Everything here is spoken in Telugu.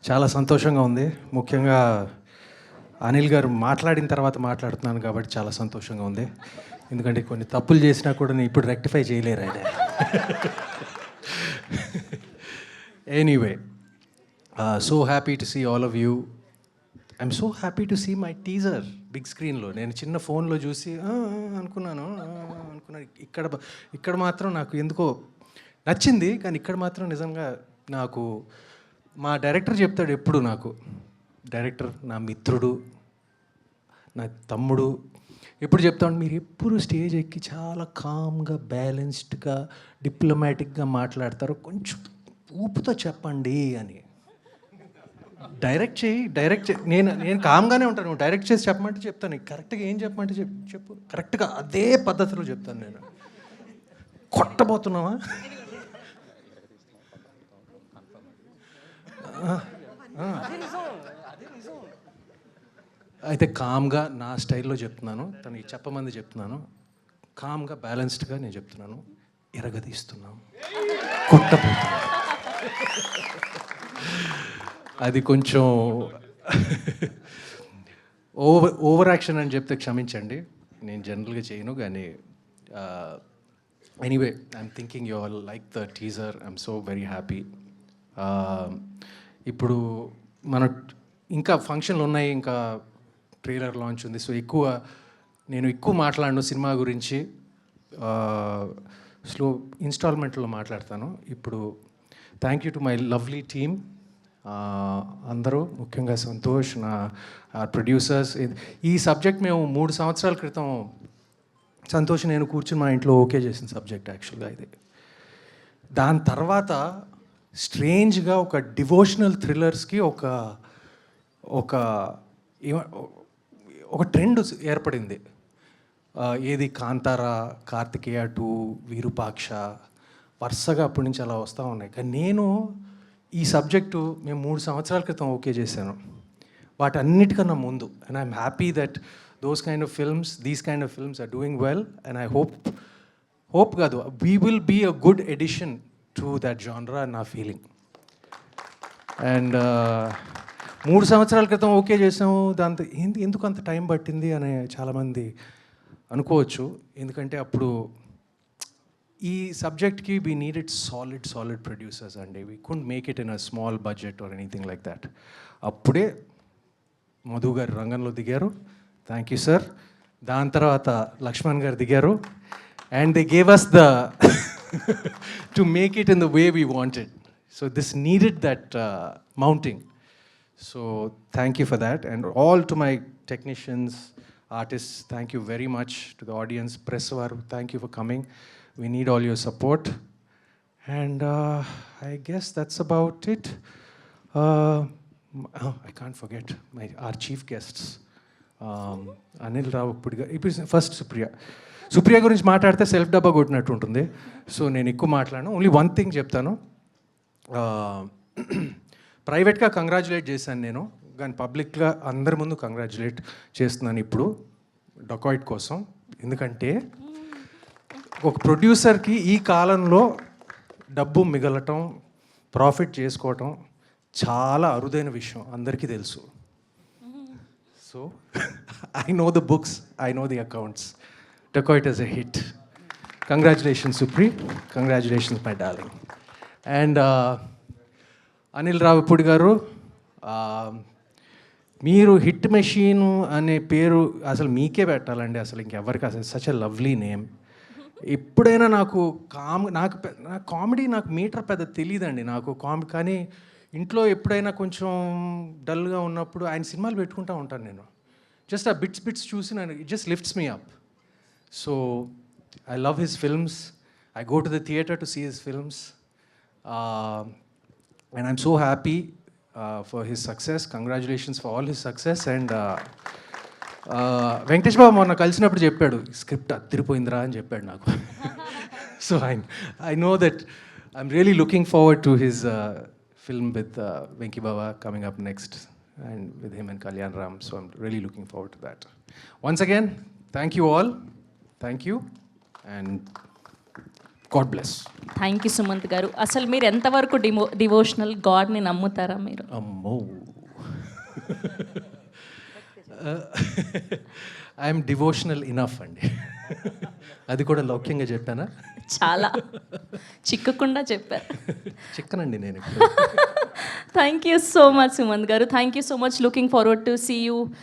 చాలా సంతోషంగా ఉంది. ముఖ్యంగా అనిల్ గారు మాట్లాడిన తర్వాత మాట్లాడుతున్నాను కాబట్టి చాలా సంతోషంగా ఉంది. ఎందుకంటే కొన్ని తప్పులు చేసినా కూడా నేను ఇప్పుడు రెక్టిఫై చేయలేరు ఆయన. Anyway, so happy to see all of you. I'm so happy to see my teaser big స్క్రీన్లో. నేను చిన్న ఫోన్లో చూసి అనుకున్నాను. ఇక్కడ మాత్రం నాకు ఎందుకో నచ్చింది, కానీ ఇక్కడ మాత్రం నిజంగా నాకు మా డైరెక్టర్ చెప్తాడు ఎప్పుడు, నాకు డైరెక్టర్ నా మిత్రుడు, నా తమ్ముడు ఎప్పుడు చెప్తాడు, మీరు ఎప్పుడు స్టేజ్ ఎక్కి చాలా కామ్గా బ్యాలెన్స్డ్గా డిప్లొమాటిక్గా మాట్లాడతారు, కొంచెం ఊపుతో చెప్పండి అని. డైరెక్ట్ చేయి. నేను కామ్గానే ఉంటాను, నువ్వు డైరెక్ట్ చేసి చెప్పమంటే చెప్తాను, కరెక్ట్గా ఏం చెప్పమంటే చెప్పు, కరెక్ట్గా అదే పద్ధతిలో చెప్తాను. నేను కొట్టబోతున్నావా? అయితే కామ్గా నా స్టైల్లో చెప్తున్నాను, తనకి చెప్పమంది చెప్తున్నాను, కామ్గా బ్యాలెన్స్డ్గా నేను చెప్తున్నాను. ఎరగదీస్తున్నాం, కొట్టబోతున్నాం. అది కొంచెం ఓవర్ యాక్షన్ అని చెప్తే క్షమించండి, నేను జనరల్గా చేయను. కానీ anyway, I'm thinking you all like the teaser. I'm so very happy. ఇప్పుడు మన ఇంకా ఫంక్షన్లు ఉన్నాయి, ఇంకా ట్రైలర్ లాంచ్ ఉంది. సో నేను ఎక్కువ మాట్లాడను సినిమా గురించి, స్లో ఇన్స్టాల్మెంట్లో మాట్లాడతాను. ఇప్పుడు thank you to my lovely team, అందరూ, ముఖ్యంగా సంతోష్, నా ప్రొడ్యూసర్స్. ఈ సబ్జెక్ట్ మేము 3 సంవత్సరాల క్రితం సంతోష్ నేను కూర్చుని మా ఇంట్లో ఓకే చేసిన సబ్జెక్ట్ యాక్చువల్గా ఇది. దాని తర్వాత స్ట్రేంజ్గా ఒక డివోషనల్ థ్రిల్లర్స్కి ఒక ట్రెండ్ ఏర్పడింది. ఏది కాంతారా, కార్తికేయ 2, విరూపాక్ష, వరుసగా అప్పటి నుంచి అలా వస్తూ ఉన్నాయి. కానీ నేను ఈ సబ్జెక్టు మేము 3 సంవత్సరాల క్రితం ఓకే చేశాను, వాటన్నిటికన్నా ముందు. And I'm happy that these kind of films are doing well. And I hope కాదు, we will be a good addition to that జానరా అని నా ఫీలింగ్. అండ్ 3 సంవత్సరాల క్రితం ఓకే చేసాము, దాంతో ఎందుకు అంత టైం పట్టింది అని చాలామంది అనుకోవచ్చు. ఎందుకంటే అప్పుడు ఈ సబ్జెక్ట్కి వీ నీడెడ్ సాలిడ్ ప్రొడ్యూసర్స్ అండి. We couldn't make it in a small budget or anything like that. అప్పుడే మధు గారు రంగంలో దిగారు, థ్యాంక్ యూ సార్. దాని తర్వాత లక్ష్మణ్ గారు దిగారు, and they gave us the to make it in the way we wanted. So this needed that mounting. So thank you for that, and all to my technicians, artists, thank you very much. To the audience, press varu, thank you for coming. We need all your support, and I guess that's about it. I can't forget our chief guests, Anil Rao Pudiga. First Supriya gurinchi maatladte self dabba koట్టినట్టు ఉంటుంది. సో నేను ఎక్కువ మాట్లాడను, ఓన్లీ వన్ థింగ్ చెప్తాను. ప్రైవేట్గా కంగ్రాచులేట్ చేశాను నేను, కానీ పబ్లిక్గా అందరి ముందు కంగ్రాచులేట్ చేస్తున్నాను ఇప్పుడు డకాయిట్ కోసం. ఎందుకంటే ఒక ప్రొడ్యూసర్కి ఈ కాలంలో డబ్బు మిగలటం, ప్రాఫిట్ చేసుకోవటం చాలా అరుదైన విషయం, అందరికీ తెలుసు. So I know the books, I know the accounts. Dacoit is a hit. Congratulations Supri, congratulations my darling. And Anil Ravipudi garu, మీరు హిట్ మెషీన్ అనే పేరు అసలు మీకే పెట్టాలండి, అసలు ఇంకెవరికి. అసలు సచ్ ఎ లవ్లీ నేమ్. ఎప్పుడైనా నాకు కామెడీ నాకు మీటర్ పెద్ద తెలియదండి నాకు కానీ ఇంట్లో ఎప్పుడైనా కొంచెం డల్గా ఉన్నప్పుడు ఆయన సినిమాలు పెట్టుకుంటూ ఉంటాను నేను. జస్ట్ ఆ బిట్స్ చూసి నేను, it just lifts me up. So I love his films. I go to the theatre to see his films. And I'm so happy for his success. Congratulations for all his success. And Venkatesh Babu మొన్న కలిసినప్పుడు చెప్పాడు, స్క్రిప్ట్ అదిరిపోయిందిరా అని చెప్పాడు నాకు. So I know that I'm really looking forward to his film with Venki Baba coming up next, and with him and Kalyan Ram. So I'm really looking forward to that. Once again, thank you all. Thank you. And God bless. Thank you Sumanth గారు. అసలు మీరు ఎంతవరకు డివోషనల్, గాడ్ని నమ్ముతారా మీరు? అమ్మో, ఐఎమ్ డివోషనల్ ఇనఫ్ అండి. అది కూడా లౌక్యంగా చెప్పానా? చాలా చిక్కకుండా చెప్పారు. చిక్కనండి నేను. Thank you so much Sumanth garu. Thank you so much. Looking forward to see you